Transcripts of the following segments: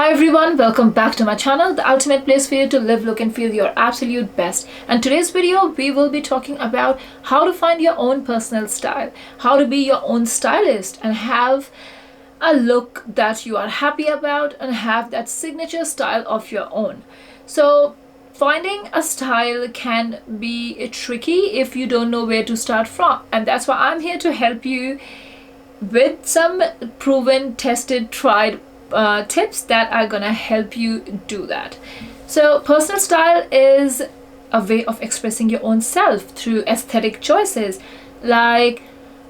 Hi everyone, welcome back to my channel, the ultimate place for you to live, look and feel your absolute best. And today's video, we will be talking about how to find your own personal style, how to be your own stylist and have a look that you are happy about and have that signature style of your own. So finding a style can be tricky if you don't know where to start from. And that's why I'm here to help you with some proven, tested, tried tips that are gonna help you do that. So personal style is a way of expressing your own self through aesthetic choices like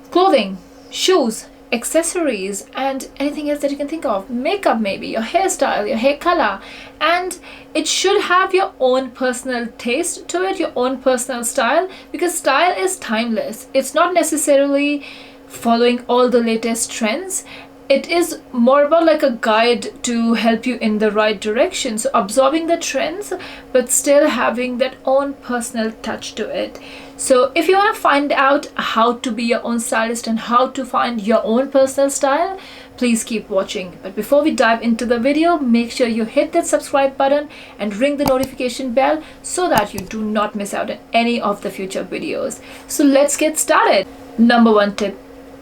clothing, shoes, accessories, and anything else that you can think of. Makeup, maybe your hairstyle, your hair color, and it should have your own personal taste to it, your own personal style, because style is timeless. It's not necessarily following all the latest trends. It is more about like a guide to help you in the right direction. So absorbing the trends, but still having that own personal touch to it. So if you want to find out how to be your own stylist and how to find your own personal style, please keep watching. But before we dive into the video, make sure you hit that subscribe button and ring the notification bell so that you do not miss out on any of the future videos. So let's get started. Number one tip.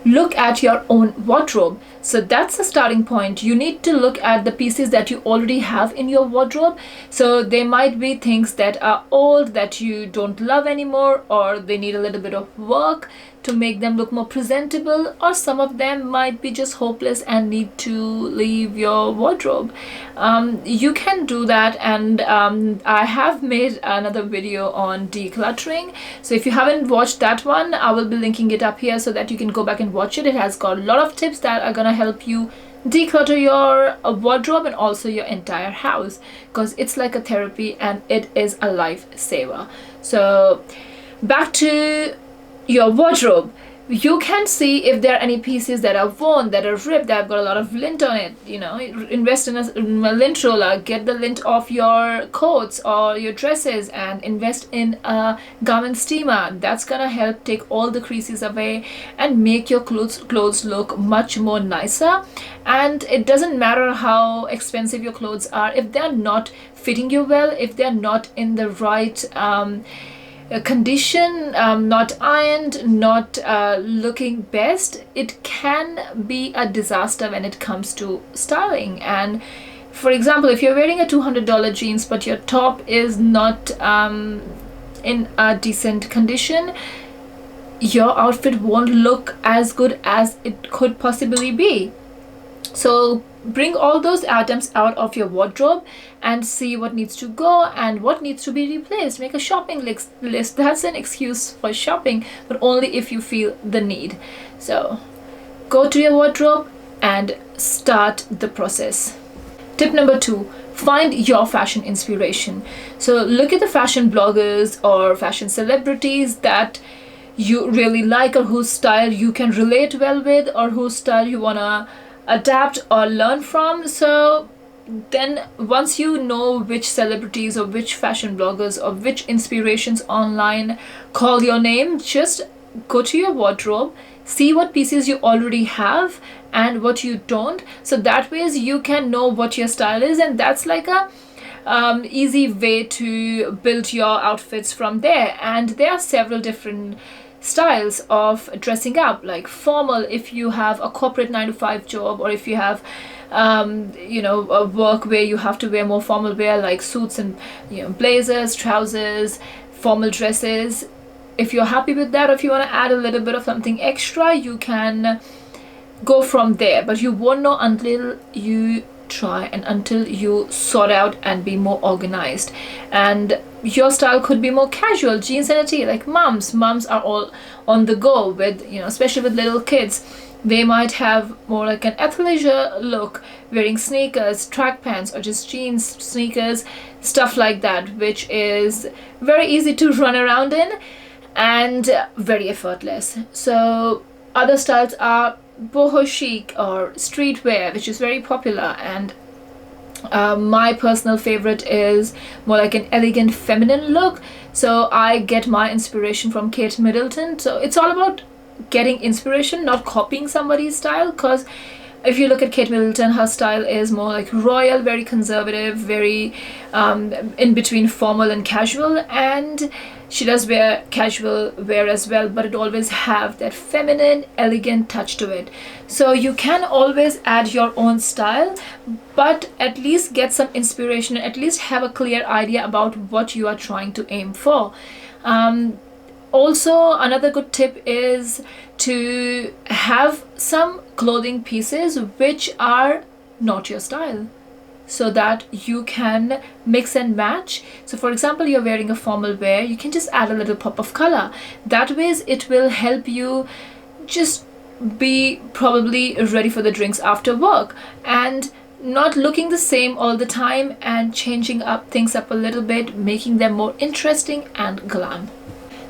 Look at your own wardrobe. So that's the starting point. You need to look at the pieces that you already have in your wardrobe. So there might be things that are old that you don't love anymore, or they need a little bit of work to make them look more presentable, or some of them might be just hopeless and need to leave your wardrobe. You can do that, and I have made another video on decluttering. So if you haven't watched that one, I will be linking it up here so that you can go back and watch it. It has got a lot of tips that are gonna help you declutter your wardrobe and also your entire house, because it's like a therapy and it is a lifesaver. So back to your wardrobe. You can see if there are any pieces that are worn, that are ripped, that have got a lot of lint on it. You know, invest in a lint roller, get the lint off your coats or your dresses, and invest in a garment steamer. That's gonna help take all the creases away and make your clothes look much more nicer. And it doesn't matter how expensive your clothes are, if they're not fitting you well, if they're not in the right condition, not ironed, not looking best, it can be a disaster when it comes to styling. And for example, if you're wearing a $200 jeans but your top is not in a decent condition, your outfit won't look as good as it could possibly be. So bring all those items out of your wardrobe and see what needs to go and what needs to be replaced. Make a shopping list. That's an excuse for shopping, but only if you feel the need. So go to your wardrobe and start the process. Tip number 2, find your fashion inspiration. So look at the fashion bloggers or fashion celebrities that you really like, or whose style you can relate well with, or whose style you wanna adapt or learn from. So then once you know which celebrities or which fashion bloggers or which inspirations online call your name, just go to your wardrobe, see what pieces you already have and what you don't, so that way you can know what your style is, and that's like a easy way to build your outfits from there. And there are several different styles of dressing up, like formal if you have a corporate 9-to-5 job, or if you have a work where you have to wear more formal wear like suits and blazers, trousers, formal dresses. If you're happy with that, or if you want to add a little bit of something extra, you can go from there, but you won't know until you try and until you sort out and be more organized. And your style could be more casual, jeans and a tee, like moms are all on the go with, especially with little kids. They might have more like an athleisure look, wearing sneakers, track pants, or just jeans, sneakers, stuff like that, which is very easy to run around in and very effortless. So other styles are boho chic or streetwear, which is very popular, and my personal favorite is more like an elegant feminine look. So I get my inspiration from Kate Middleton. So it's all about getting inspiration, not copying somebody's style, because If you look at Kate Middleton, her style is more like royal, very conservative, very in between formal and casual, and she does wear casual wear as well, but it always have that feminine, elegant touch to it. So you can always add your own style, but at least get some inspiration, at least have a clear idea about what you are trying to aim for. Also, another good tip is to have some clothing pieces which are not your style, so that you can mix and match. So for example, you're wearing a formal wear, you can just add a little pop of color. That ways it will help you just be probably ready for the drinks after work and not looking the same all the time, and changing up things up a little bit, making them more interesting and glam.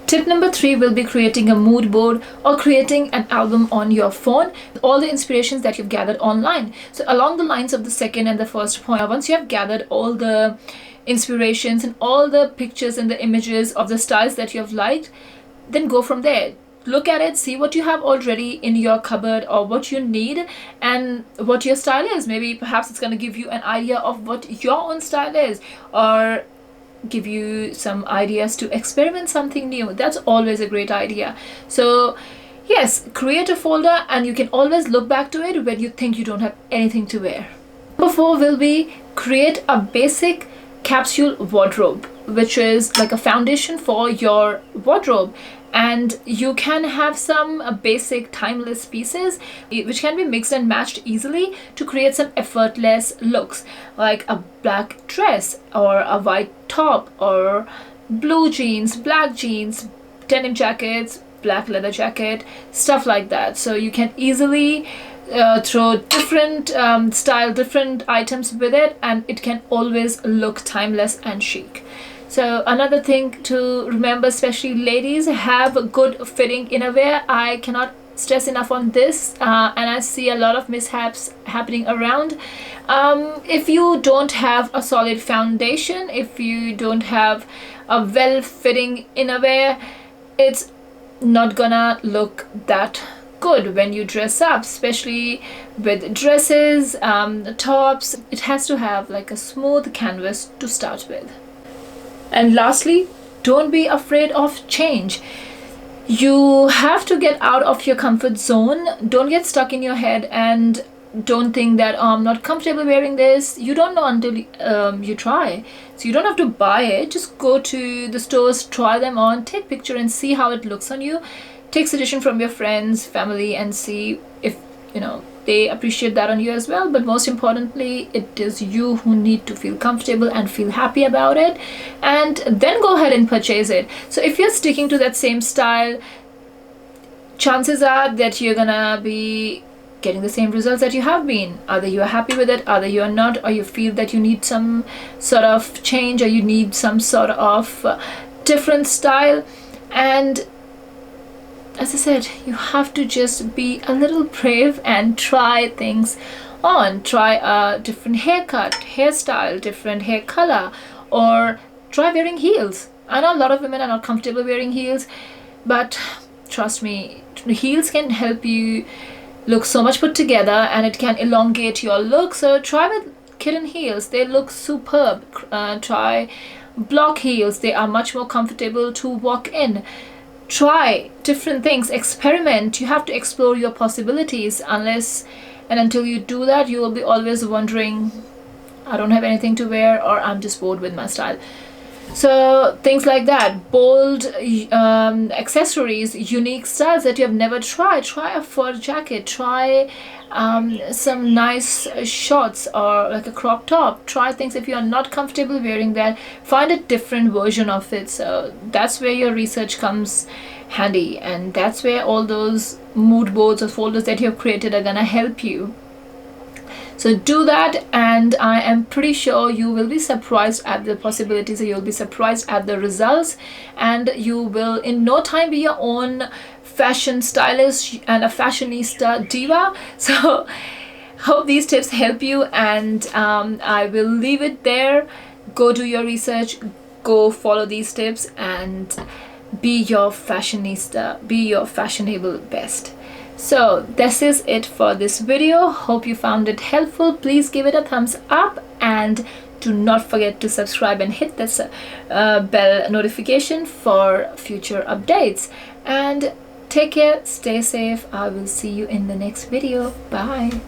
Tip number 3 will be creating a mood board or creating an album on your phone with all the inspirations that you've gathered online. So along the lines of the second and the first point, once you have gathered all the inspirations and all the pictures and the images of the styles that you have liked, then go from there. Look at it, see what you have already in your cupboard or what you need and what your style is. Maybe perhaps it's going to give you an idea of what your own style is, or give you some ideas to experiment something new. That's always a great idea. So yes, create a folder and you can always look back to it when you think you don't have anything to wear. Number 4 will be create a basic capsule wardrobe, which is like a foundation for your wardrobe. And you can have some basic timeless pieces which can be mixed and matched easily to create some effortless looks, like a black dress or a white top or blue jeans, black jeans, denim jackets, black leather jacket, stuff like that. So you can easily throw different different items with it, and it can always look timeless and chic. So another thing to remember, especially ladies, have good fitting innerwear. I cannot stress enough on this, and I see a lot of mishaps happening around. If you don't have a solid foundation, if you don't have a well-fitting innerwear, it's not gonna look that good when you dress up, especially with dresses, tops. It has to have like a smooth canvas to start with. And lastly, don't be afraid of change. You have to get out of your comfort zone. Don't get stuck in your head and don't think that, oh, I'm not comfortable wearing this. You don't know until you try. So you don't have to buy it. Just go to the stores, try them on, take picture and see how it looks on you. Take suggestion from your friends, family, and see if they appreciate that on you as well. But most importantly, it is you who need to feel comfortable and feel happy about it, and then go ahead and purchase it. So if you're sticking to that same style, chances are that you're gonna be getting the same results that you have been. Either you are happy with it, either you are not, or you feel that you need some sort of change, or you need some sort of different style. And as I said, you have to just be a little brave and try things on. Try a different haircut, hairstyle, different hair color, or try wearing heels. I know a lot of women are not comfortable wearing heels, but trust me, heels can help you look so much put together, and it can elongate your look. So try with kitten heels, they look superb. Try block heels, they are much more comfortable to walk in. Try different things, experiment. You have to explore your possibilities. Unless and until you do that, you will be always wondering, I don't have anything to wear, or I'm just bored with my style. So things like that, bold accessories, unique styles that you have never tried. Try a fur jacket, try some nice shorts or like a crop top. Try things. If you are not comfortable wearing that, find a different version of it. So that's where your research comes handy, and that's where all those mood boards or folders that you have created are gonna help you. So do that, and I am pretty sure you will be surprised at the possibilities, you'll be surprised at the results, and you will in no time be your own fashion stylist and a fashionista diva. So hope these tips help you, and I will leave it there. Go do your research, go follow these tips, and be your fashionista, be your fashionable best. So this is it for this video. Hope you found it helpful. Please give it a thumbs up and do not forget to subscribe and hit this bell notification for future updates. And take care, stay safe. I will see you in the next video. Bye.